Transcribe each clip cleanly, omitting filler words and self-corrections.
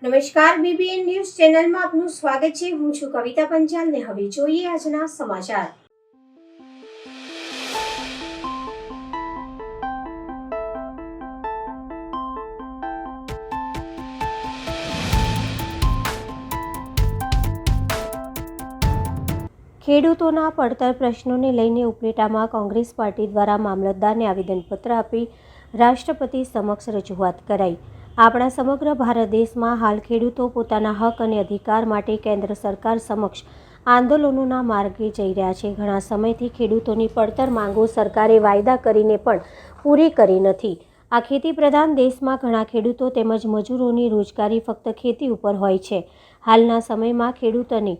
નમસ્કાર, BBN news ચેનલમાં આપનું સ્વાગત છે। હું છું કવિતા પંચાલ ને હવે જોઈએ આજના સમાચાર। ખેડૂતોના પડતર પ્રશ્નોને લઈને ઉપલેટામાં કોંગ્રેસ પાર્ટી દ્વારા મામલતદારને આવેદનપત્ર આપી રાષ્ટ્રપતિ સમક્ષ રજૂઆત કરાઈ। આપણા સમગ્ર ભારત દેશમાં હાલ ખેડૂતો પોતાના હક અને અધિકાર માટે કેન્દ્ર સરકાર સમક્ષ આંદોલનોના માર્ગે જઈ રહ્યા છે। ઘણા સમયથી ખેડૂતોની પડતર માંગો સરકારે વાયદા કરીને પણ પૂરી કરી નથી। આ ખેતી પ્રધાન દેશમાં ઘણા ખેડૂતો તેમજ મજૂરોની રોજગારી ફક્ત ખેતી ઉપર હોય છે। હાલના સમયમાં ખેડૂતોની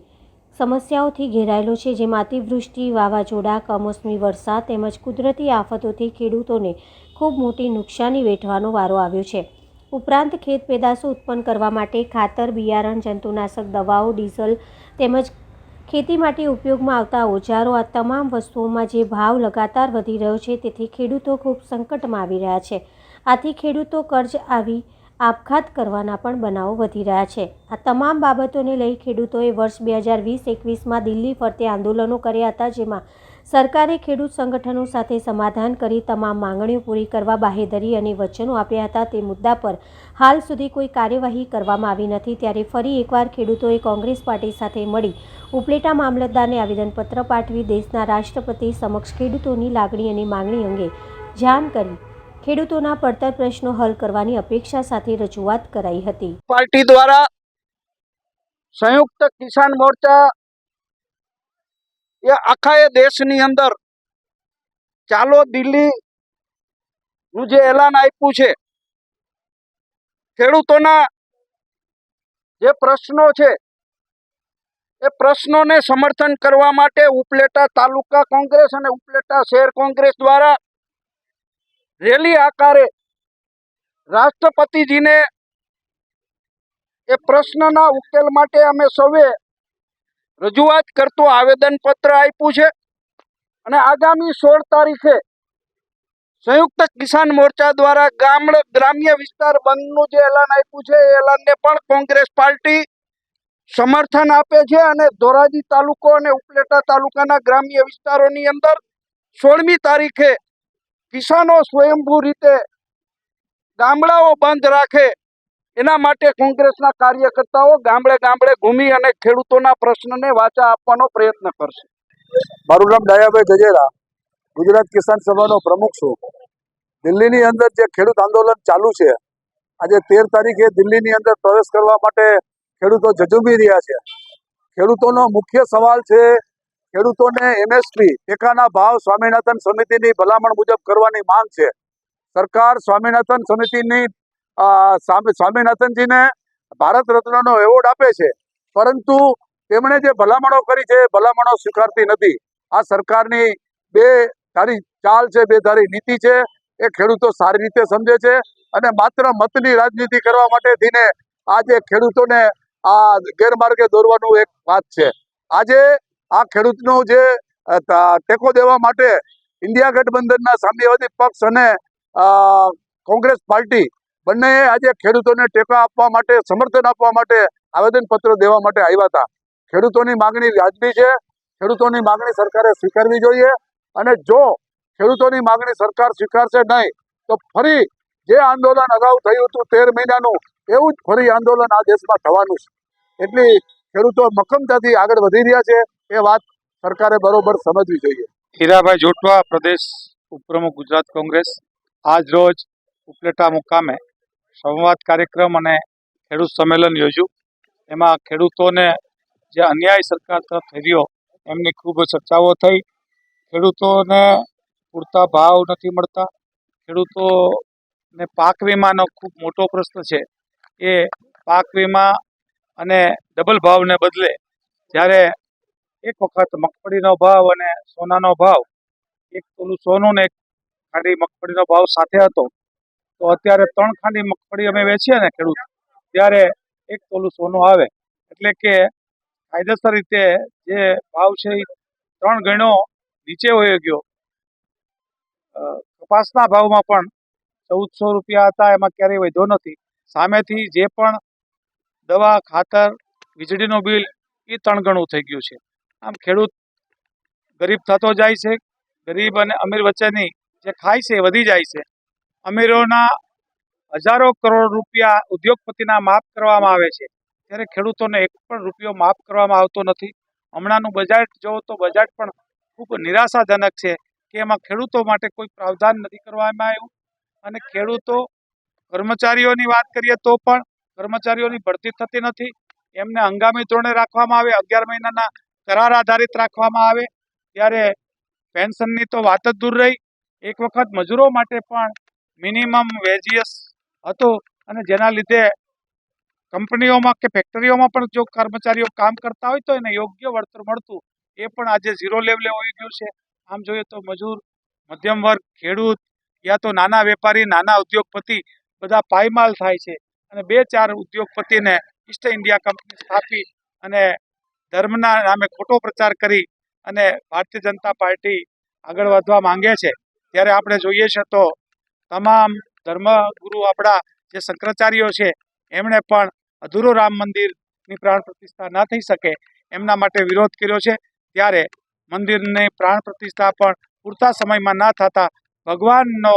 સમસ્યાઓથી ઘેરાયેલો છે, જેમાં અતિવૃષ્ટિ, વાવાઝોડા, કમોસમી વરસાદ તેમજ કુદરતી આફતોથી ખેડૂતોને ખૂબ મોટી નુકસાની વેઠવાનો વારો આવ્યો છે। ઉપરાંત ખેત પેદાશો ઉત્પન્ન કરવા માટે ખાતર, બિયારણ, જંતુનાશક દવાઓ, ડીઝલ તેમજ ખેતી માટે ઉપયોગમાં આવતા ઓજારો, આ તમામ વસ્તુઓમાં જે ભાવ લગાતાર વધી રહ્યો છે, તેથી ખેડૂતો ખૂબ સંકટમાં આવી રહ્યા છે। આથી ખેડૂતો કર્જ આવી આપઘાત કરવાના પણ બનાવો વધી રહ્યા છે। આ તમામ બાબતોને લઈ ખેડૂતોએ વર્ષ 2020-21માં દિલ્હી ફરતે આંદોલનો કર્યા હતા, જેમાં સરકારે ખેડૂત સંગઠનો સાથે સમાધાન કરી તમામ માંગણીઓ પૂરી કરવા બાહેધરી અને વચનો આપ્યા હતા। તે મુદ્દા પર હાલ સુધી કોઈ કાર્યવાહી કરવામાં આવી નથી। ત્યારે ફરી એકવાર ખેડૂતોએ કોંગ્રેસ પાર્ટી સાથે મળી ઉપલેટા મામલતદારને આવેદનપત્ર પાઠવી દેશના રાષ્ટ્રપતિ સમક્ષ ખેડૂતોની લાગણી અને માંગણી અંગે જાણ કરી ખેડૂતોના પડતર પ્રશ્નો હલ કરવાની અપેક્ષા સાથે રજૂઆત કરાઈ હતી। પાર્ટી દ્વારા સંયુક્ત કિસાન મોરચા એ આખા દેશની અંદર ચાલો દિલ્હી નું જે એલાન આપ્યું છે, ખેડૂતોના જે પ્રશ્નો છે એ પ્રશ્નોને સમર્થન કરવા માટે ઉપલેટા તાલુકા કોંગ્રેસ અને ઉપલેટા શહેર કોંગ્રેસ દ્વારા રેલી આકારે રાષ્ટ્રપતિજીને એ પ્રશ્નના ઉકેલ માટે અમે સૌએ રજૂઆત કરતું આવેદનપત્ર આપ્યું છે અને આગામી 16 તારીખે સંયુક્ત કિસાન મોરચા દ્વારા ગ્રામ્ય વિસ્તાર બંધનું જે એલાન આપ્યું છે એ એલાનને પણ કોંગ્રેસ પાર્ટી સમર્થન આપે છે અને ધોરાજી તાલુકો અને ઉપલેટા તાલુકાના ગ્રામ્ય વિસ્તારોની અંદર 16મી તારીખે કિસાનો સ્વયંભૂ રીતે ગામડાઓ બંધ રાખે એના માટે કોંગ્રેસના કાર્યકર્તાઓ ગામડે ગામડે ઘૂમી અને ખેડૂતોના પ્રશ્નને વાચા આપવાનો પ્રયત્ન કરશે। મારું નામ ડાયાભાઈ ગજેરા, ગુજરાત કિસાન સભાનો પ્રમુખ છું। દિલ્હીની અંદર જે ખેડૂત આંદોલન ચાલુ છે, આજે 13 તારીખે દિલ્હીની અંદર પ્રવેશ કરવા માટે ખેડૂતો ઝઝૂમી રહ્યા છે। ખેડૂતોનો મુખ્ય સવાલ છે, ખેડૂતોને એમએસપી ટેકાના ભાવ સ્વામિનાથન સમિતિની ભલામણ મુજબ કરવાની માંગ છે। સરકાર સ્વામિનાથનજીને ભારત રત્નનો એવોર્ડ આપે છે, પરંતુ તેમણે જે ભલામણો કરી છે એ ભલામણો સ્વીકારતી નથી। આ સરકારની બે ધારી ચાલ છે, બે ધારી નીતિ છે, એ ખેડૂતો સારી રીતે સમજે છે અને માત્ર મતની રાજનીતિ કરવા માટે થઈને આજે ખેડૂતોને આ ગેરમાર્ગે દોરવાનું એક વાત છે। આજે આ ખેડૂતનો જે ટેકો દેવા માટે ઇન્ડિયા ગઠબંધનના સામ્યવાદી પક્ષ અને કોંગ્રેસ પાર્ટી બંનેએ આજે ખેડૂતોને ટેકા આપવા માટે, સમર્થન આપવા માટે આવેદનપત્ર દેવા માટે આવ્યા હતા। ખેડૂતોની માગણી વ્યાજબી છે, ખેડૂતોની માગણી સરકારે સ્વીકારવી જોઈએ અને જો ખેડૂતોની માગણી સરકાર સ્વીકારશે નહીં તો ફરી જે આંદોલન અગાઉ થયું હતું 13 મહિનાનું, એવું જ ફરી આંદોલન આ દેશમાં થવાનું છે। એટલી ખેડૂતો મક્કમતાથી આગળ વધી રહ્યા છે, એ વાત સરકારે બરોબર સમજવી જોઈએ। હીરાભાઈ જોટવા, પ્રદેશ ઉપપ્રમુખ, ગુજરાત કોંગ્રેસ। આજ રોજ ઉપલેટા મુકામે સંવાદ કાર્યક્રમ અને ખેડૂત સંમેલન યોજ્યું। એમાં ખેડૂતોને જે અન્યાય સરકાર તરફ થઈ રહ્યો એમની ખૂબ ચર્ચાઓ થઈ। ખેડૂતોને પૂરતા ભાવ નથી મળતા, ખેડૂતોને પાક વીમાનો ખૂબ મોટો પ્રશ્ન છે। એ પાક વીમા અને ડબલ ભાવને બદલે જ્યારે એક વખત મગફળીનો ભાવ અને સોનાનો ભાવ, એક તોલું સોનું ને એક ખાંડી મગફળીનો ભાવ સાથે હતો, તો અત્યારે 3 ખાંડી મગફળી અમે વેચીએ ને ખેડૂત, ત્યારે 1 તોલું સોનું આવે, એટલે કે કાયદેસર રીતે જે ભાવ છે એ 3 ગણો નીચે વયો ગયો। કપાસના ભાવમાં પણ 1400 રૂપિયા હતા, એમાં ક્યારેય વધ્યો નથી। સામેથી જે પણ દવા, ખાતર, વીજળીનું બિલ એ 3 ગણું થઈ ગયું છે. આમ ખેડૂત ગરીબ થતો જાય છે. ગરીબ અને અમીર વચ્ચેની જે ખાઈ છે એ વધી જાય છે. અમીરોના હજારો કરોડ રૂપિયા ઉદ્યોગપતિના માફ કરવામાં આવે છે, ત્યારે ખેડૂતોને 1 પણ રૂપિયો માફ કરવામાં આવતો નથી. હમણાંનું બજેટ જોવો તો બજેટ પણ ખૂબ નિરાશાજનક છે કે એમાં ખેડૂતો માટે કોઈ પ્રાવધાન નથી કરવામાં આવ્યું. અને ખેડૂતો કર્મચારીઓની વાત કરીએ તો પણ કર્મચારીઓની ભરતી થતી નથી. એમને હંગામી ધોરણે રાખવામાં આવે, 11 મહિનાના કરાર આધારિત રાખવામાં આવે. ત્યારે પેન્શનની તો વાત જ દૂર રહી. એક વખત મજૂરો માટે પણ મિનિમમ વેજીસ હતો અને જેના લીધે કંપનીઓમાં કે ફેક્ટરીઓમાં પણ જો કર્મચારીઓ કામ કરતા હોય તો એને યોગ્ય વળતર મળતું, એ પણ આજે 0 લેવલે હોઈ ગયું છે. આમ જોઈએ તો મજૂર, મધ્યમ વર્ગ, ખેડૂત યા તો નાના વેપારી, નાના ઉદ્યોગપતિ બધા પાયમાલ થાય છે. અને 2-4 ઉદ્યોગપતિને ઈસ્ટ ઇન્ડિયા કંપની સ્થાપી અને ધર્મના નામે ખોટો પ્રચાર કરી અને ભારતીય જનતા પાર્ટી આગળ વધવા માંગે છે. ત્યારે આપણે જોઈએ છે તો તમામ ધર્મગુરુ આપણા જે શંકરાચાર્યો છે એમણે પણ અધૂરો રામ મંદિરની પ્રાણ પ્રતિષ્ઠા ન થઈ શકે એમના માટે વિરોધ કર્યો છે. ત્યારે મંદિરની પ્રાણ પ્રતિષ્ઠા પણ પૂરતા સમયમાં ન થતા ભગવાનનો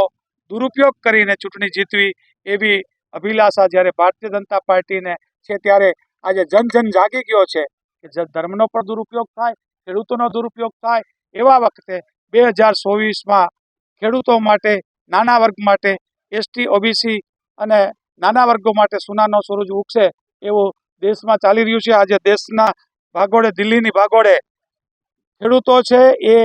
દુરુપયોગ કરીને ચૂંટણી જીતવી એવી અભિલાષા જ્યારે ભારતીય જનતા પાર્ટીને છે, ત્યારે આજે જન જાગી ગયો છે કે ધર્મનો પણ દુરુપયોગ થાય, ખેડૂતોનો દુરુપયોગ થાય. એવા વખતે 2024માં ખેડૂતો માટે, નાના વર્ગ માટે, એસટી, ઓબીસી અને નાના વર્ગો માટે સોનાનો સૂરજ ઉગશે એવું દેશમાં ચાલી રહ્યું છે. આજે દેશના ભાગોળે, દિલ્હીની ભાગોળે ખેડૂતો છે એ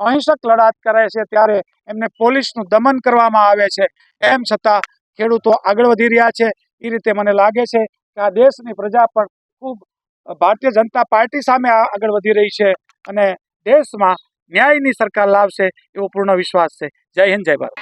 અહિંસક લડાત કરે છે, ત્યારે એમને પોલીસનું દમન કરવામાં આવે છે. એમ છતાં ખેડૂતો આગળ વધી રહ્યા છે. એ રીતે મને લાગે છે કે આ દેશની પ્રજા પણ ખૂબ ભારતીય જનતા પાર્ટી સામે આગળ વધી રહી છે અને દેશમાં ન્યાયની સરકાર લાવશે એવો પૂર્ણ વિશ્વાસ છે. જય હિન્દ, જય ભારત.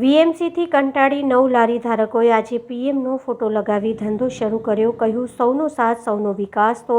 વીએમસીથી કંટાળી 9 લારી ધારકોએ આજે પીએમનો ફોટો લગાવી ધંધો શરૂ કર્યો. કહ્યું, સૌનો સાથ, સૌનો વિકાસ, તો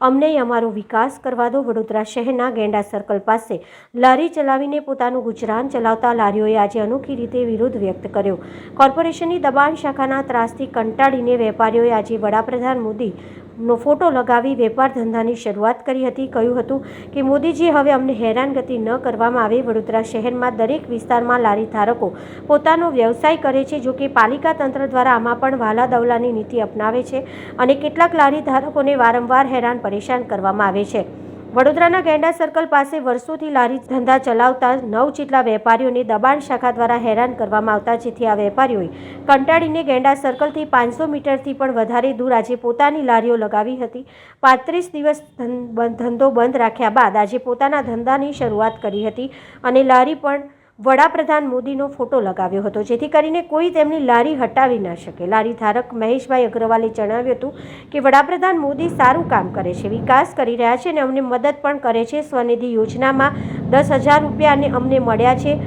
અમને અમારો વિકાસ કરવા દો. વડોદરા શહેરના ગેંડા સર્કલ પાસે લારી ચલાવીને પોતાનું ગુજરાન ચલાવતા લારીઓએ આજે અનોખી રીતે વિરોધ વ્યક્ત કર્યો. કોર્પોરેશનની દબાણ શાખાના ત્રાસથી કંટાળીને વેપારીઓએ આજે વડાપ્રધાન મોદીનો ફોટો લગાવી વેપાર ધંધાની શરૂઆત કરી હતી. કહ્યું હતું કે મોદીજી, હવે અમને હેરાનગતિ ન કરવામાં આવે. વડોદરા શહેરમાં દરેક વિસ્તારમાં લારી ધારકો પોતાનો વ્યવસાય કરે છે. જો કે પાલિકા તંત્ર દ્વારા આમાં પણ વાલા દવલાની નીતિ અપનાવે છે અને કેટલાક લારી ધારકોને વારંવાર હેરાન પરેશાન કરવામાં આવે છે. વડોદરાના ગેંડા સર્કલ પાસે વર્ષોથી લારી ધંધા ચલાવતા 9 જેટલા વેપારીઓને દબાણ શાખા દ્વારા હેરાન કરવામાં આવતા, જેથી આ વેપારીઓએ કંટાળીને ગેંડા સર્કલથી 500 મીટરથી પણ વધારે દૂર આજે પોતાની લારીઓ લગાવી હતી. 35 દિવસ ધંધો બંધ રાખ્યા બાદ આજે પોતાના ધંધાની શરૂઆત કરી હતી અને લારી પણ વડાપ્રધાન મોદીનો ફોટો લગાવ્યો હતો, જેથી કરીને કોઈ તેમની લારી હટાવી ન શકે. લારી ધારક મહેશભાઈ અગ્રવાલે જણાવ્યું હતું કે વડાપ્રધાન મોદી સારું કામ કરે છે, વિકાસ કરી રહ્યા છે અને અમને મદદ પણ કરે છે. સ્વનિધિ યોજનામાં 10,000 રૂપિયા અમને મળ્યા છે.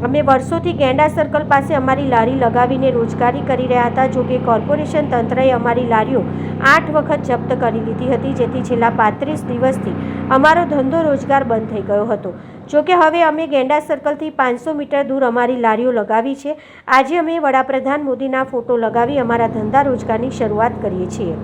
અમે વર્ષોથી ગેંડા સર્કલ પાસે અમારી લારી લગાવીને રોજગારી કરી રહ્યા હતા. જો કે કોર્પોરેશન તંત્રએ અમારી લારીઓ 8 વખત જપ્ત કરી લીધી હતી, જેથી છેલ્લા 35 દિવસથી અમારો ધંધો રોજગાર બંધ થઈ ગયો હતો. જો કે હવે અમે ગેંડા સર્કલથી 500 મીટર દૂર અમારી લારીઓ લગાવી છે. આજે અમે વડાપ્રધાન મોદીના ફોટો લગાવી અમારા ધંધા રોજગારની શરૂઆત કરીએ છીએ.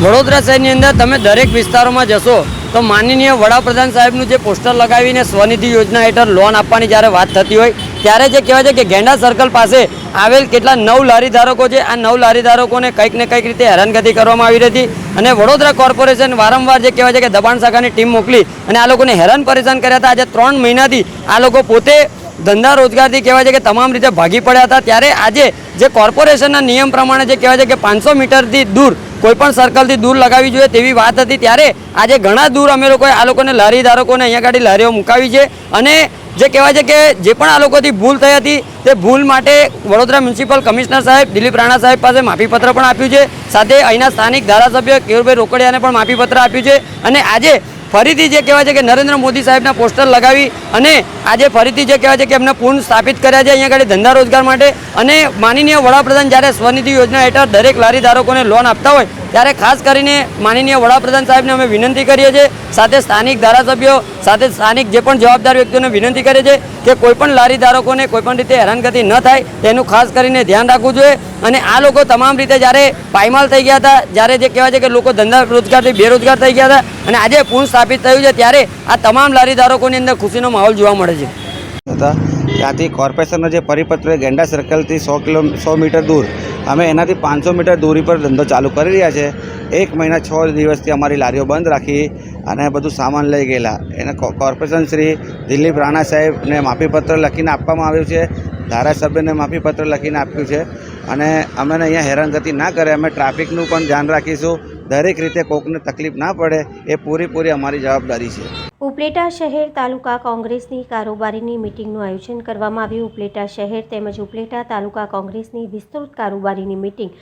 વડોદરા શહેરની અંદર તમે દરેક વિસ્તારોમાં જશો તો માનનીય વડાપ્રધાન સાહેબનું જે પોસ્ટર લગાવીને સ્વનિધિ યોજના હેઠળ લોન આપવાની જ્યારે વાત થતી હોય ત્યારે જે કહેવાય છે કે ગેંડા સર્કલ પાસે આવેલ કેટલા 9 લારી ધારકો છે, આ 9 લારી ધારકોને કંઈક ને કંઈક રીતે હેરાનગતિ કરવામાં આવી હતી અને વડોદરા કોર્પોરેશન વારંવાર જે કહેવાય છે કે દબાણ શાખાની ટીમ મોકલી અને આ લોકોને હેરાન પરેશાન કર્યા હતા. આજે 3 મહિનાથી આ લોકો પોતે ધંધા રોજગારથી કહેવાય છે કે તમામ રીતે ભાગી પડ્યા હતા. ત્યારે આજે જે કોર્પોરેશનના નિયમ પ્રમાણે જે કહેવાય છે કે 500 મીટરથી દૂર કોઈપણ સર્કલથી દૂર લગાવી જોઈએ તેવી વાત હતી. ત્યારે આજે ઘણા દૂર અમે લોકોએ આ લોકોને લારી ધારકોને અહીંયા ગાડી લારીઓ મુકાવી છે અને જે કહેવાય છે કે જે પણ આ લોકોથી ભૂલ થઈ હતી તે ભૂલ માટે વડોદરા મ્યુનિસિપલ કમિશનર સાહેબ દિલીપ રાણા સાહેબ પાસે માફીપત્ર પણ આપ્યું છે. સાથે અહીંના સ્થાનિક ધારાસભ્ય કેયુરભાઈ રોકડિયાને પણ માફીપત્ર આપ્યું છે અને આજે ફરીથી જે કહેવાય છે કે નરેન્દ્ર મોદી સાહેબના પોસ્ટર લગાવી અને આજે ફરીથી જે કહેવાય છે કે એમને પુનઃ સ્થાપિત કર્યા છે અહીંયા આગળ ધંધા રોજગાર માટે. અને માનનીય વડાપ્રધાન જ્યારે સ્વનિધિ યોજના હેઠળ દરેક લારી ધારકોને લોન આપતા હોય ત્યારે ખાસ કરીને માનનીય વડાપ્રધાન સાહેબને અમે વિનંતી કરીએ છીએ, સાથે સ્થાનિક ધારાસભ્યો સાથે સ્થાનિક જે પણ જવાબદાર વ્યક્તિઓને વિનંતી કરીએ છીએ કે કોઈપણ લારી ધારકોને કોઈપણ રીતે હેરાનગતિ ન થાય તેનું ખાસ કરીને ધ્યાન રાખવું જોઈએ. અને આ લોકો તમામ રીતે જ્યારે પાયમાલ થઈ ગયા હતા, જ્યારે જે કહેવાય છે કે લોકો ધંધા રોજગારથી બેરોજગાર થઈ ગયા હતા અને આજે પુનઃ સ્થાપિત થયું છે ત્યારે આ તમામ લારી ધારકોની અંદર ખુશીનો માહોલ જોવા મળે છે. ત્યાંથી કોર્પોરેશનનો જે પરિપત્ર ગેંડા સર્કલથી 100 મીટર દૂર અમે એનાથી 500 મીટર દૂરી પર ધંધો ચાલુ કરી રહ્યા છે. 1 મહિના 6 દિવસથી અમારી લારીઓ બંધ રાખી અને બધું સામાન લઈ ગયેલા. એને કોર્પોરેશન શ્રી દિલીપ રાણા સાહેબને માફીપત્ર લખીને આપવામાં આવ્યું છે, ધારાસભ્યને માફીપત્ર લખીને આપ્યું છે અને અમને અહીંયા હેરાનગતિ ના કરે, અમે ટ્રાફિકનું પણ ધ્યાન રાખીશું. દરેક રીતે કોકને તકલીફ ના પડે એ પૂરેપૂરી અમારી જવાબદારી છે. ઉપલેટા શહેર તાલુકા કોંગ્રેસની કારોબારીની મિટિંગનું આયોજન કરવામાં આવ્યું. ઉપલેટા શહેર તેમજ ઉપલેટા તાલુકા કોંગ્રેસની વિસ્તૃત કારોબારીની મિટિંગ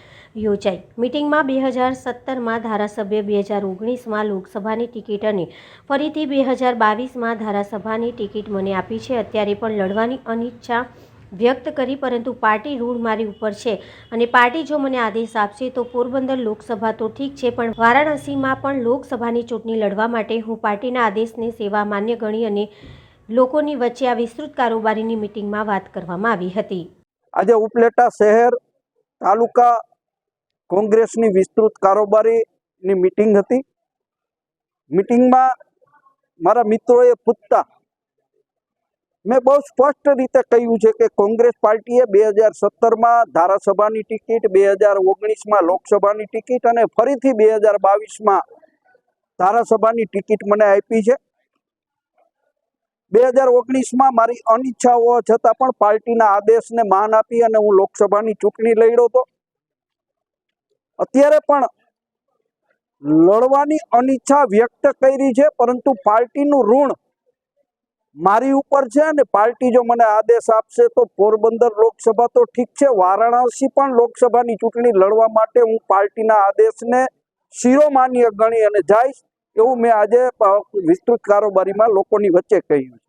યોજાઈ. મિટિંગમાં 2017માં ધારાસભ્ય, 2019માં લોકસભાની ટિકિટ અને ફરીથી 2022માં ધારાસભાની ટિકિટ મને આપી છે. અત્યારે પણ લડવાની અનિચ્છા વ્યક્ત કરી, પરંતુ પાર્ટી રૂઢ મારી ઉપર છે અને પાર્ટી જો મને આદેશ આપશે તો પોરબંદર લોકસભા તો ઠીક છે, પણ વારાણસીમાં પણ લોકસભાની ચૂંટણી લડવા માટે હું પાર્ટીના આદેશને સેવા માન્ય ગણી અને લોકોની વચ્ચે આ વિસ્તૃત કારોબારીની મિટિંગમાં વાત કરવામાં આવી હતી. આજે ઉપલેટા શહેર તાલુકા કોંગ્રેસની વિસ્તૃત કારોબારીની મિટિંગ હતી. મિટિંગમાં મારા મિત્રોએ પૂછતા મેં બહુ સ્પષ્ટ રીતે કહ્યું છે કે કોંગ્રેસ પાર્ટીએ 2017માં ધારાસભાની ટિકિટ, 2019માં લોકસભાની ટિકિટ અને ફરીથી 2022માં ધારાસભાની ટિકિટ મને આપી છે. 2019માં મારી અનિચ્છા હોવા છતાં પણ પાર્ટીના આદેશને માન આપી અને હું લોકસભાની ચૂંટણી લડ્યો હતો. અત્યારે પણ લડવાની અનિચ્છા વ્યક્ત કરી છે, પરંતુ પાર્ટીનું ઋણ મારી ઉપર છે અને પાર્ટી જો મને આદેશ આપશે તો પોરબંદર લોકસભા તો ઠીક છે, વારાણસી પણ લોકસભાની ચૂંટણી લડવા માટે હું પાર્ટીના આદેશને શિરોમાન્ય ગણી અને જઈશ, એવું મેં આજે વિસ્તૃત કારોબારીમાં લોકોની વચ્ચે કહ્યું છે.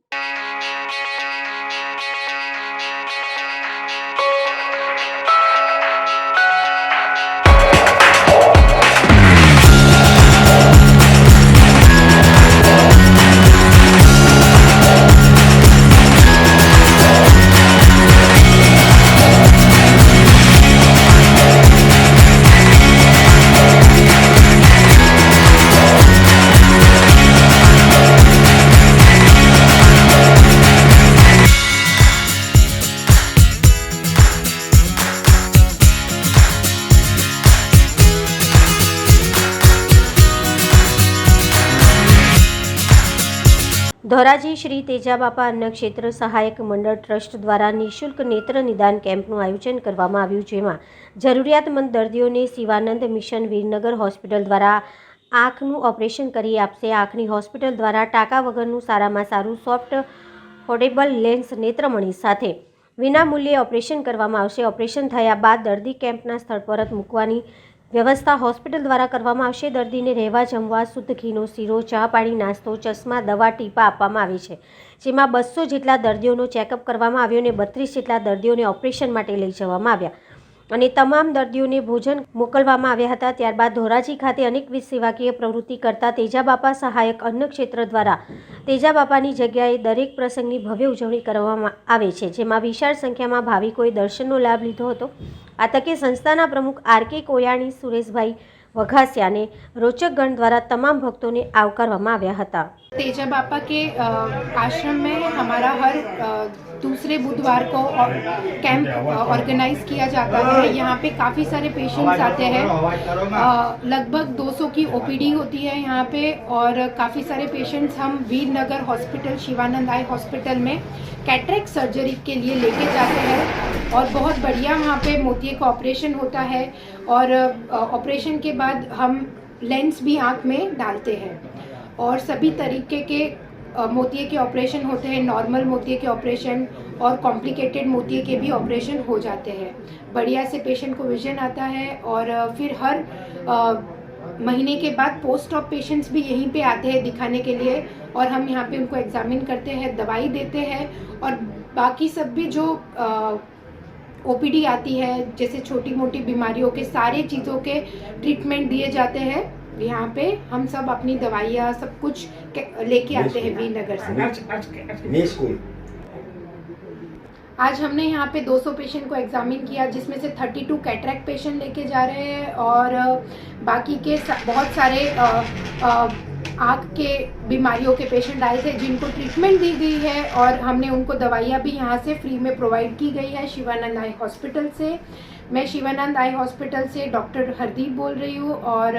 ધોરાજી શ્રી તેજાબાપા અન્નક્ષેત્ર સહાયક મંડળ ટ્રસ્ટ દ્વારા નિઃશુલ્ક નેત્ર નિદાન કેમ્પનું આયોજન કરવામાં આવ્યું, જેમાં જરૂરિયાતમંદ દર્દીઓને શિવાનંદ મિશન વીરનગર હોસ્પિટલ દ્વારા આંખનું ઓપરેશન કરી આપશે. આંખની હોસ્પિટલ દ્વારા ટાંકા વગરનું સારામાં સારું સોફ્ટ ફોલ્ડેબલ લેન્સ નેત્રમણી સાથે વિનામૂલ્યે ઓપરેશન કરવામાં આવશે. ઓપરેશન થયા બાદ દર્દી કેમ્પના સ્થળ પરત મૂકવાની વ્યવસ્થા હોસ્પિટલ દ્વારા કરવામાં આવશે. દર્દીને રહેવા, જમવા, શુદ્ધ ઘીનો શીરો, ચા પાણી, નાસ્તો, ચશ્મા, દવા, ટીપા આપવામાં આવે છે. જેમાં 200 જેટલા દર્દીઓનો ચેકઅપ કરવામાં આવ્યો અને 32 જેટલા દર્દીઓને ઓપરેશન માટે લઈ જવામાં આવ્યા અને તમામ દર્દીઓને ભોજન મોકલવામાં આવ્યા હતા. ત્યારબાદ ધોરાજી ખાતે અનેકવિધ સેવાકીય પ્રવૃત્તિ કરતા તેજાબાપા સહાયક અન્ન ક્ષેત્ર દ્વારા તેજાબાપાની જગ્યાએ દરેક પ્રસંગની ભવ્ય ઉજવણી કરવામાં આવે છે, જેમાં વિશાળ સંખ્યામાં ભાવિકોએ દર્શનનો લાભ લીધો હતો. આ તકે સંસ્થાના પ્રમુખ આર.કે. કોયાણી, સુરેશભાઈ वघासिया ने रोचक गण द्वारा तमाम भक्तों ने आवकारवामां आव्या हता। तेजाबापा के आश्रम में हमारा हर दूसरे बुधवार को कैंप ऑर्गेनाइज किया जाता है। यहाँ पे काफ़ी सारे पेशेंट्स आते हैं, लगभग 200 की ओपीडी होती है यहाँ पे, और काफ़ी सारे पेशेंट्स हम Veernagar hospital, Shivanand eye hospital में कैटरेक्ट सर्जरी के लिए लेके जाते हैं और बहुत बढ़िया वहाँ पे मोतिये का ऑपरेशन होता है और ऑपरेशन के बाद हम लेंस भी आँख में डालते हैं और सभी तरीके के मोतिये के ऑपरेशन होते हैं। नॉर्मल मोतिये के ऑपरेशन और कॉम्प्लिकेटेड मोतिये के भी ऑपरेशन हो जाते हैं। बढ़िया से पेशेंट को विजन आता है और फिर हर महीने के बाद पोस्ट ऑप पेशेंट्स भी यहीं पे आते हैं दिखाने के लिए और हम यहाँ पे उनको एग्जामिन करते हैं, दवाई देते हैं और बाकी सब भी जो ओपीडी आती है जैसे छोटी मोटी बीमारियों के सारे चीज़ों के ट्रीटमेंट दिए जाते हैं। यहाँ पे हम सब अपनी दवाइयाँ सब कुछ लेके आते हैं वीरनगर से। आज हमने यहाँ पे 200 पेशेंट को एग्जामिन किया जिसमें से 32 कैटरेक्ट पेशेंट लेके जा रहे हैं और बाकी के बहुत सारे आँख के बीमारियों के पेशेंट आए थे जिनको ट्रीटमेंट दी गई है और हमने उनको दवाइयाँ भी यहाँ से फ्री में प्रोवाइड की गई है शिवानंद आई हॉस्पिटल से। मैं शिवानंद आई हॉस्पिटल से डॉक्टर हरदीप बोल रही हूँ और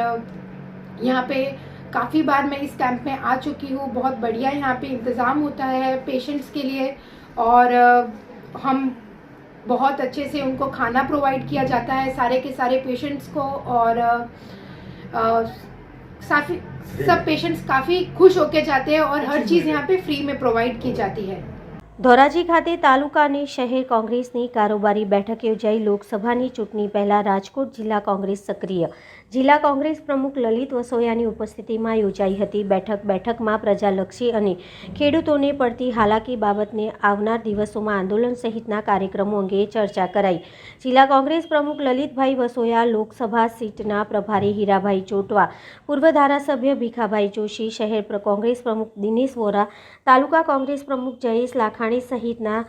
यहाँ पे काफ़ी बार मैं इस कैंप में आ चुकी हूँ। बहुत बढ़िया यहाँ पे इंतज़ाम होता है पेशेंट्स के लिए और हम बहुत अच्छे से उनको खाना प्रोवाइड किया जाता है सारे के सारे पेशेंट्स को और सब पेशेंट्स काफ़ी खुश होके जाते हैं और हर चीज़ यहाँ पे फ्री में प्रोवाइड की जाती है। ધોરાજી ખાતે તાલુકા અને શહેર કોંગ્રેસની કારોબારી બેઠક યોજાઈ। લોકસભાની ચૂંટણી પહેલા રાજકોટ જિલ્લા કોંગ્રેસ સક્રિય જિલ્લા કોંગ્રેસ પ્રમુખ લલિત વસોયાની ઉપસ્થિતિમાં યોજાઈ હતી। બેઠકમાં પ્રજાલક્ષી અને ખેડૂતોને પડતી હાલાકી બાબતને આવનાર દિવસોમાં આંદોલન સહિતના કાર્યક્રમો અંગે ચર્ચા કરાઈ। જિલ્લા કોંગ્રેસ પ્રમુખ લલિતભાઈ વસોયા, લોકસભા સીટના પ્રભારી હીરાભાઈ ચોટવા, પૂર્વ ધારાસભ્ય ભીખાભાઈ જોશી, શહેર કોંગ્રેસ પ્રમુખ દિનેશ વોરા, તાલુકા કોંગ્રેસ પ્રમુખ જયેશ લાખાણી સહિતના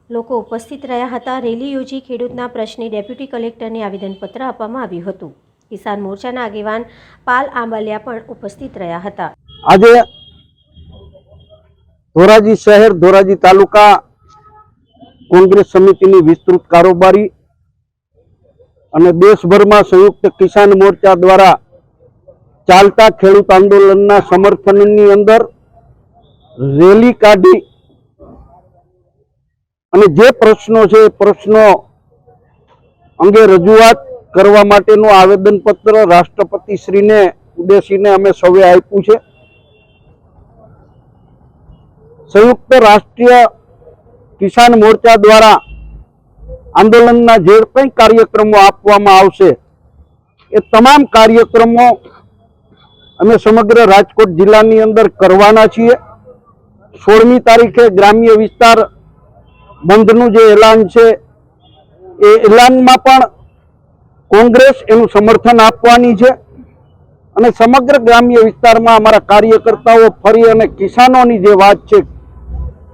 લોકો ઉપસ્થિત રહ્યા હતા। રેલી યોજી ખેડૂતના પ્રશ્ને ડેપ્યુટી કલેક્ટરને આવેદનપત્ર આપવામાં આવ્યું હતું। કિસાન મોરચાના આગેવાન પાલ આંબલિયા પણ ઉપસ્થિત રહ્યા હતા। આજે ધોરાજી શહેર, ધોરાજી તાલુકા કોંગ્રેસ સમિતિની વિસ્તૃત કારોબારી અને દેશભરમાં સંયુક્ત કિસાન મોરચા દ્વારા ચાલતા ખેડૂત આંદોલનના સમર્થનની અંદર રેલી કાઢી અને જે પ્રશ્નો છે એ પ્રશ્નો અંગે રજૂઆત કરવા માટેનું આવેદનપત્ર રાષ્ટ્રપતિશ્રીને ઉદ્દેશીને અમે સૌએ આપ્યું છે। સંયુક્ત રાષ્ટ્રીય કિસાન મોરચા દ્વારા આંદોલનના જે કંઈ કાર્યક્રમો આપવામાં આવશે એ તમામ કાર્યક્રમો અમે સમગ્ર રાજકોટ જિલ્લાની અંદર કરવાના છીએ। 16મી તારીખે ગ્રામ્ય વિસ્તાર બંધનું જે એલાન છે એ એલાનમાં પણ કોંગ્રેસ એનું સમર્થન આપવાની છે અને સમગ્ર ગ્રામ્ય વિસ્તારમાં અમારા કાર્યકર્તાઓ ફરી અને કિસાનોની જે વાત છે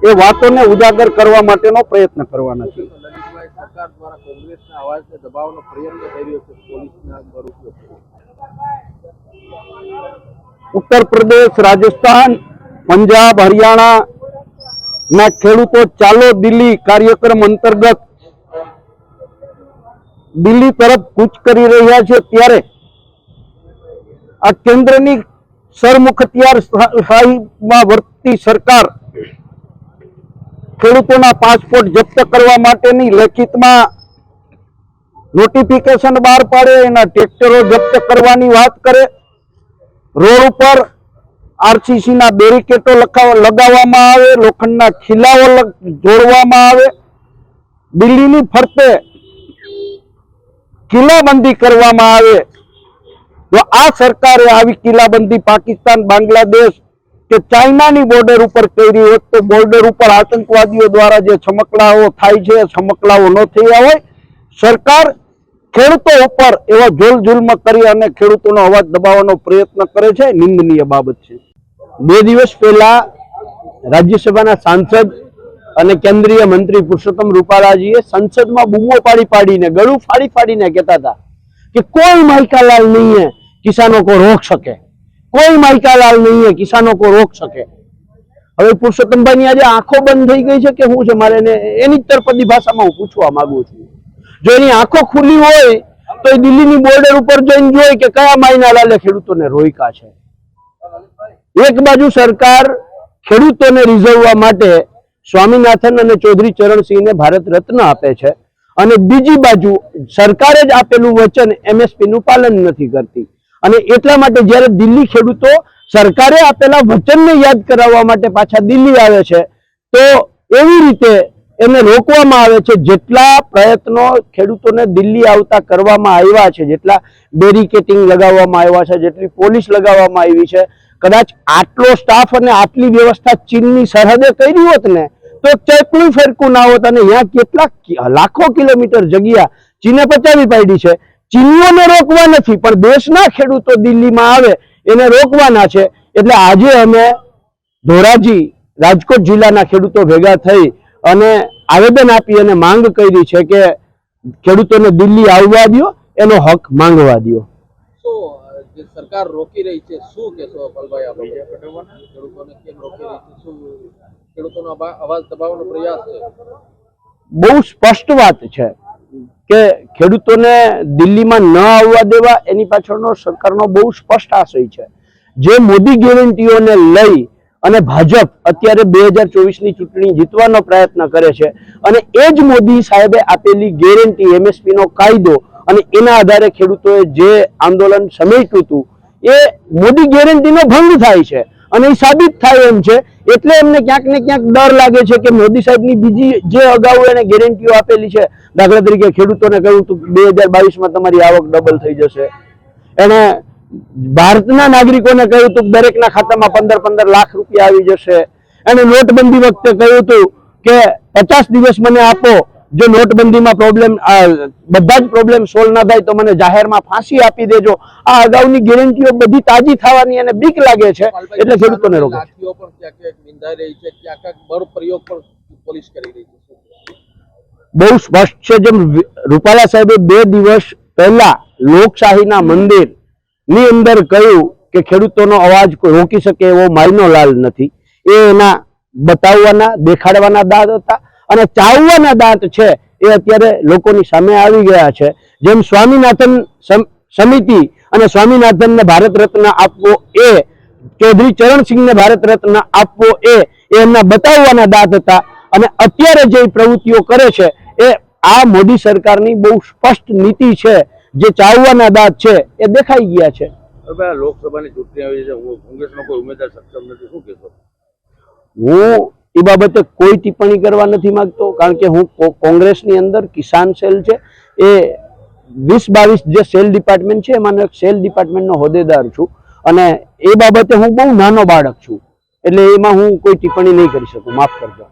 એ વાતોને ઉજાગર કરવા માટેનો પ્રયત્ન કરવાના છે। ઉત્તર પ્રદેશ, રાજસ્થાન, પંજાબ, હરિયાણા ના ખેડૂતો ચાલો દિલ્હી કાર્યક્રમ અંતર્ગત દિલ્હી તરફ કૂચ કરી રહ્યા છે ત્યારે આ કેન્દ્રની સરમુખત્યારશાહીમાં વર્તતી સરકાર ખેડૂતોના પાસપોર્ટ જપ્ત કરવા માટેની લેખિતમાં નોટિફિકેશન બહાર પાડે, એના ટ્રેક્ટરો જપ્ત કરવાની વાત કરે, રોડ ઉપર આરસીસીના બેરિકેટો લગાવવામાં આવે, લોખંડના ખીલાઓ જોડવામાં આવે, દિલ્હીની ફરતે કિલ્લાબંધી કરવામાં આવે, જો આ સરકારે આવી કિલ્લાબંધી પાકિસ્તાન, બાંગ્લાદેશ કે ચાઇનાની બોર્ડર ઉપર કરી હોત તો બોર્ડર ઉપર આતંકવાદીઓ દ્વારા જે છમકલાઓ થાય છે, છમકલાઓ ન થયા હોય. સરકાર ખેડૂતો ઉપર એવા જુલ્મ કરી અને ખેડૂતોનો અવાજ દબાવવાનો પ્રયત્ન કરે છે, નિંદનીય બાબત છે. 2 દિવસ પહેલા રાજ્યસભાના સાંસદ અને કેન્દ્રીય મંત્રી પુરુષોત્તમ રૂપાલાજીએ સંસદમાં બૂમો પાડીને ગળું ફાડીને કહેતા હતા कि कोई माइकालाल नहीं है किसानों को रोक सके, कोई माइकालाल नहीं है किसानों को रोक सके. હવે પુરુષોત્તમભાઈની આજે આંખો બંધ થઈ ગઈ છે કે શું છે? મારે એની જ તરફની ભાષામાં હું પૂછવા માંગુ છું. જો એની આંખો ખુલ્લી હોય તો એ દિલ્હીની બોર્ડર ઉપર જઈને જોઈ કે કયા માઇનાલાલે ખેડૂતોને રોક્યા છે. એક બાજુ સરકાર ખેડૂતોને રીઝવવા માટે સ્વામીનાથન અને ચૌધરી ચરણસિંહને ભારત રત્ન આપે છે અને બીજી બાજુ સરકારે જ આપેલું વચન MSP નું પાલન નથી કરતી. અને એટલા માટે જ્યારે દિલ્હી ખેડૂતો સરકારે આપેલા વચનને યાદ કરાવવા માટે પાછા દિલ્હી આવે છે તો એવી રીતે એને રોકવામાં આવે છે. જેટલા પ્રયત્નો ખેડૂતોને દિલ્હી આવતા કરવામાં આવ્યા છે, જેટલા બેરિકેટિંગ લગાવવામાં આવ્યા છે, જેટલી પોલીસ લગાવવામાં આવી છે, કદાચ આટલો સ્ટાફ અને આટલી વ્યવસ્થા ચીનની સરહદે કરી હોત ને તો ચેકલું ફેરકું ના હોત. અને અહીંયા કેટલાક લાખો કિલોમીટર જગ્યા ચીને પચાવી પાડી છે. ચીનીઓને રોકવા નથી પણ દેશના ખેડૂતો દિલ્હીમાં આવે એને રોકવાના છે. એટલે આજે અમે ધોરાજી રાજકોટ જિલ્લાના ખેડૂતો ભેગા થઈ અને આવેદન આપી અને માંગ કરી છે કે ખેડૂતોને દિલ્હી આવવા દો, એનો હક માંગવા દો. જે સરકાર રોકી રહી છે શું કહેશો અપલભાઈ? આપણે ખેડૂતોને કેમ રોકી રહી છે? શું ખેડૂતોનો અવાજ દબાવવાનો પ્રયાસ છે? બહુ સ્પષ્ટ વાત છે કે ખેડૂતોને દિલ્હીમાં ન આવવા દેવા એની પાછળનો સરકારનો બહુ સ્પષ્ટ આશય છે. જે મોદી ગેરંટીઓને લઈ અને ભાજપ અત્યારે 2024ની ચૂંટણી જીતવાનો પ્રયત્ન કરે છે અને એ જ મોદી સાહેબે આપેલી ગેરંટી MSP નો કાયદો અને એના આધારે ખેડૂતોએ જે આંદોલન સમેટ્યું હતું એ મોદી ગેરંટીનો ભંગ થાય છે અને એ સાબિત થાય એમ છે. એટલે એમને ક્યાંક ને ક્યાંક ડર લાગે છે કે મોદી સાહેબની બીજી જે અગાઉ એને ગેરંટીઓ આપેલી છે, દાખલા તરીકે ખેડૂતોને કહ્યું હતું 2022માં તમારી આવક ડબલ થઈ જશે, એને ભારતના નાગરિકોને કહ્યું હતું દરેકના ખાતામાં 15-15 લાખ રૂપિયા આવી જશે, એને નોટબંધી વખતે કહ્યું હતું કે 50 દિવસ મને આપો, જો નોટબંધીમાં પ્રોબ્લેમ બધા જ પ્રોબ્લેમ સોલ્વ ના થાય તો મને જાહેરમાં ફાંસી આપી દેજો. આ અગાઉની ગેરંટીઓ બધી તાજી થવાની અને બીક લાગે છે એટલે ખેડૂતોને રોકે છે. લાઠીઓ પણ ક્યાંક ક્યાંક વિંધાઈ રહી છે, ક્યાંક બળ પ્રયોગ પણ પોલીસ કરી રહી છે. બહુ સ્પષ્ટ છે. જેમ રૂપાલા સાહેબે 2 દિવસ પહેલા લોકશાહીના મંદિર ની અંદર કહ્યું કે ખેડૂતોનો અવાજ કોઈ રોકી શકે એવો માયનો લાલ નથી, એ એના બતાવવાના દેખાડવાના દાંત હતા અને ચાવવાના દાંત છે એ અત્યારે લોકોની સામે આવી ગયા છે. જેમ સ્વામીનાથન સમિતિ અને સ્વામીનાથનને ભારત રત્ન આપવો એ, ચૌધરી ચરણસિંહને ભારત રત્ન આપવો એ એમના બતાવવાના દાંત હતા. અને અત્યારે જે પ્રવૃત્તિઓ કરે છે એ આ મોદી સરકારની બહુ સ્પષ્ટ નીતિ છે. જે ચાવવાના દાંત છે એ દેખાઈ ગયા છે. લોકસભાની ચૂંટણી આવી છે, કોંગ્રેસનો કોઈ ઉમેદવાર સક્ષમ નથી, શું કહેશો? હું એ બાબતે કોઈ ટિપ્પણી કરવા નથી માંગતો કારણ કે હું કોંગ્રેસની અંદર કિસાન સેલ છે એ 20-22 જે સેલ ડિપાર્ટમેન્ટ છે એમાંનો એક સેલ ડિપાર્ટમેન્ટનો હોદ્દેદાર છું અને એ બાબતે હું બહુ નાનો બાળક છું એટલે એમાં હું કોઈ ટિપ્પણી નહીં કરી શકું, માફ કરજો.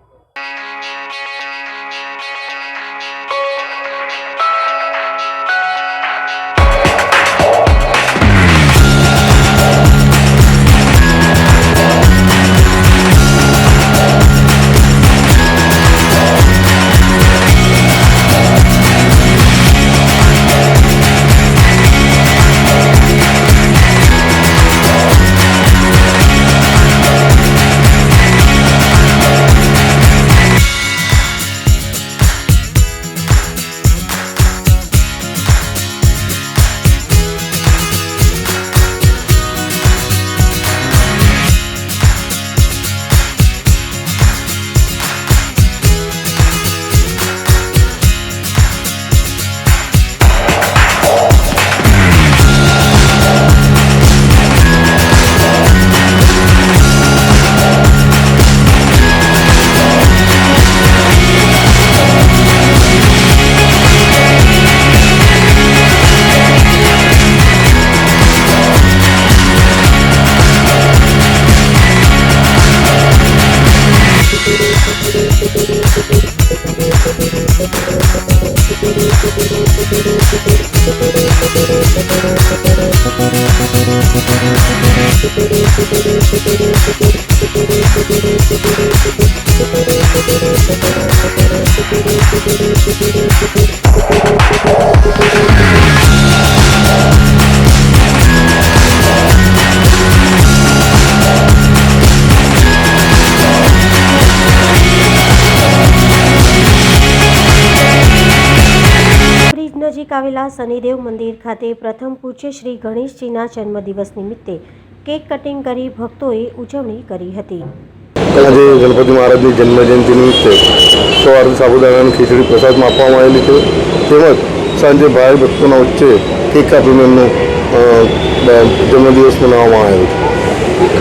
નજીક આવેલા શનિદેવ મંદિર ખાતે પ્રથમ પૂજ્ય શ્રી ગણેશજીના જન્મદિવસ નિમિત્તે કેક કટિંગ કરી ભક્તોએ ઉજવણી કરી હતી. આજે ગણપતિ મહારાજની જન્મજયંતિ નિમિત્તે સવારે સાબુદાણાની ખીચડી પ્રસાદમાં આપવામાં આવેલી છે. તેમજ સાંજે ભાઈ ભક્તોના વચ્ચે કેક કાપીને એમનો જન્મદિવસ મનાવવામાં આવ્યો છે.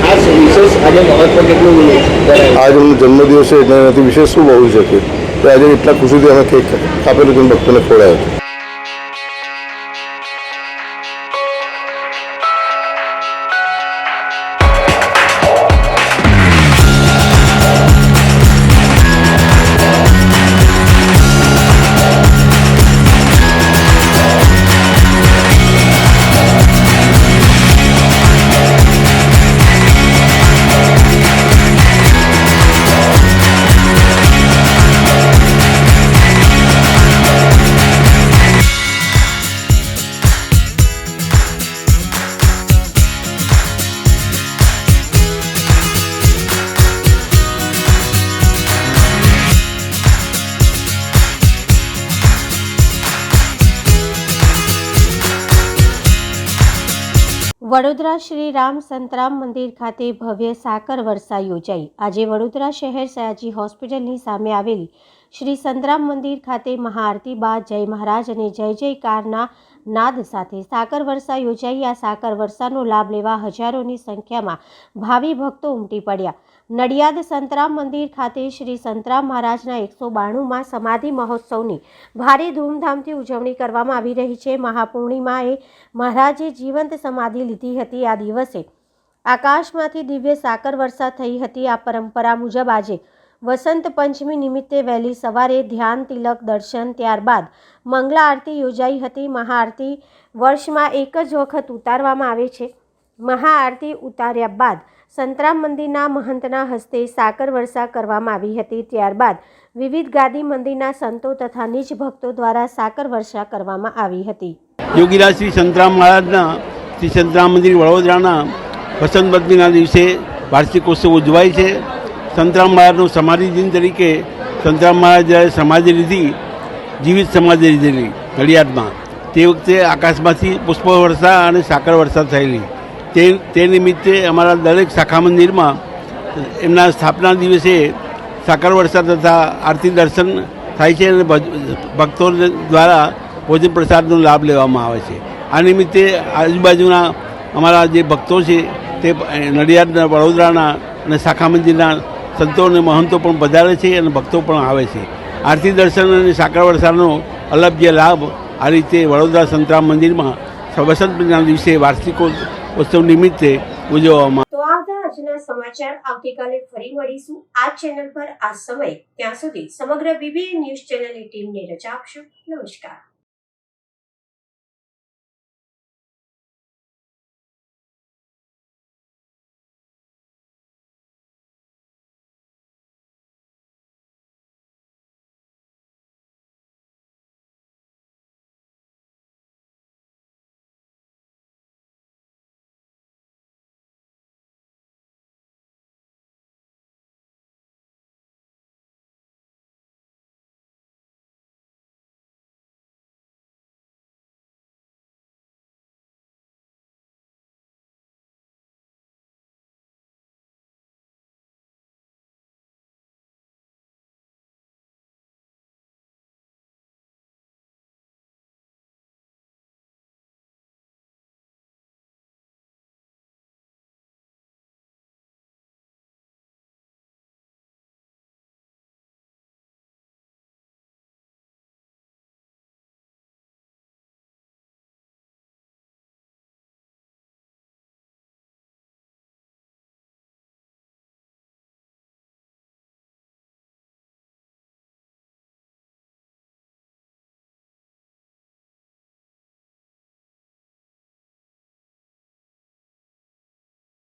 ખાસ વિશેષ આજે મહત્વ કેટલું આજ એમનો જન્મદિવસ છે એટલે એનાથી વિશેષ શું હોઈ શકે તો આજે એટલા ખુશીથી અમે કેક કાપેલું છે ભક્તોને ખવડાવ્યો છે. વડોદરા શ્રી રામ સંતરામ મંદિર ખાતે ભવ્ય સાકર વર્ષા યોજાઈ. આજે વડોદરા શહેર સયાજી હોસ્પિટલની સામે આવેલી શ્રી સંતરામ મંદિર ખાતે મહાઆરતી બાદ જય મહારાજ અને જય જયકારના નાદ સાથે સાકર વર્ષા યોજાઈ. આ સાકર વર્ષાનો લાભ લેવા હજારોની સંખ્યામાં ભાવિ ભક્તો ઉમટી પડ્યા. નડિયાદ સંતરામ મંદિર ખાતે શ્રી સંતરામ મહારાજના 192માં સમાધિ મહોત્સવની ભારે ધૂમધામથી ઉજવણી કરવામાં આવી રહી છે. મહાપૂર્ણિમાએ મહારાજે જીવંત સમાધિ લીધી હતી. આ દિવસે આકાશમાંથી દિવ્ય સાકર વર્ષા થઈ હતી. આ પરંપરા મુજબ આજે વસંત પંચમી નિમિત્તે વહેલી સવારે ધ્યાન તિલક દર્શન ત્યારબાદ મંગલા આરતી યોજાઈ હતી. મહાઆરતી વર્ષમાં એક જ વખત ઉતારવામાં આવે છે. મહાઆરતી ઉતાર્યા બાદ સંતરામ મંદિરના મહંતના હસ્તે સાકર વર્ષા કરવામાં આવી હતી. ત્યારબાદ વિવિધ ગાદી મંદિરના સંતો તથા નિજ ભક્તો દ્વારા સાકર વર્ષા કરવામાં આવી હતી. યોગીરાજ શ્રી સંતરામ મહારાજના શ્રી સંતરામ મંદિર વડોદરાના વસંત પંચમીના દિવસે વાર્ષિકોત્સવ ઉજવાય છે. સંતરામ મહારાજનો સમાધિ દિન તરીકે સંતરામ મહારાજ જ્યારે સમાધિ લીધી, જીવિત સમાધિ લીધેલી નડિયાદમાં, તે વખતે આકાશમાંથી પુષ્પ વર્ષા અને સાકર વર્ષા થયેલી. તે નિમિત્તે અમારા દરેક શાખા મંદિરમાં એમના સ્થાપના દિવસે સાકર વર્ષા તથા આરતી દર્શન થાય છે અને ભક્તો દ્વારા ભોજન પ્રસાદનો લાભ લેવામાં આવે છે. આ નિમિત્તે આજુબાજુના અમારા જે ભક્તો છે તે નડિયાદના, વડોદરાના અને શાખા મંદિરના સંતો અને મહંતો પણ પધારે છે અને ભક્તો પણ આવે છે. આરતી દર્શન અને સાકર વર્ષાનો અલભ્ય લાભ આ રીતે વડોદરા સંતરામ મંદિરમાં વસંત પંચમીના દિવસે વાર્ષિકોત્સવ નિમિત્તે ઉજવવામાં. તો આ હતા આજના સમાચાર. આવતીકાલે ફરી મળીશું આ ચેનલ પર આ સમય. ત્યાં સુધી સમગ્ર BBN ન્યૂઝ ચેનલની ટીમને રજા આપશો. નમસ્કાર.